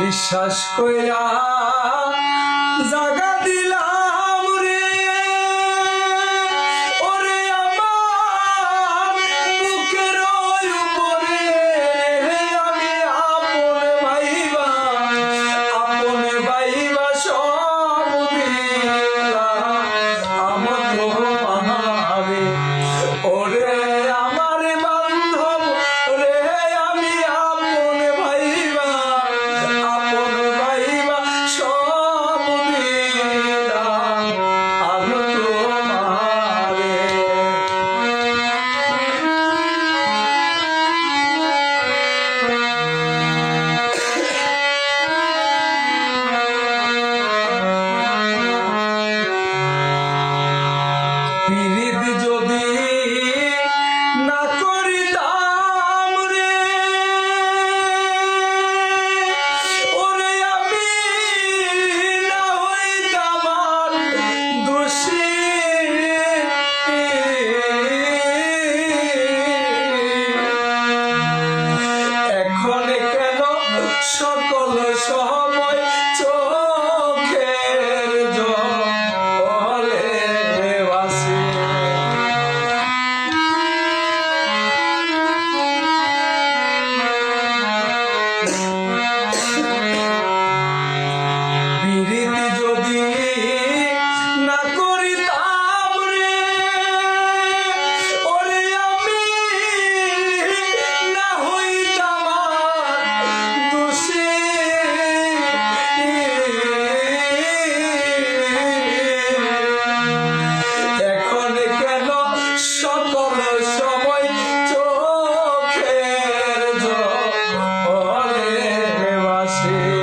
বিশ্বাস কইরা জাগা দিলাম রে ওরে আমার বুকের উপরে আমি আপন ভাইবা সব দিলাম আমার তোমারে ওরে আমার বান্ধব রে আমি আপন ভাইবা সব দিলাম আমি তোমারে। পীড়িত যদি না করিতাম রে ওরে আমি না হইতাম আর দোষী এখন কেন সকল সময় চোখের জলে ভাসে পীড়িত যদি না করিতাম রে ওরে আমি না হইতাম দোষী এখন কেন সকল সময় চোখের জলে ভাসে।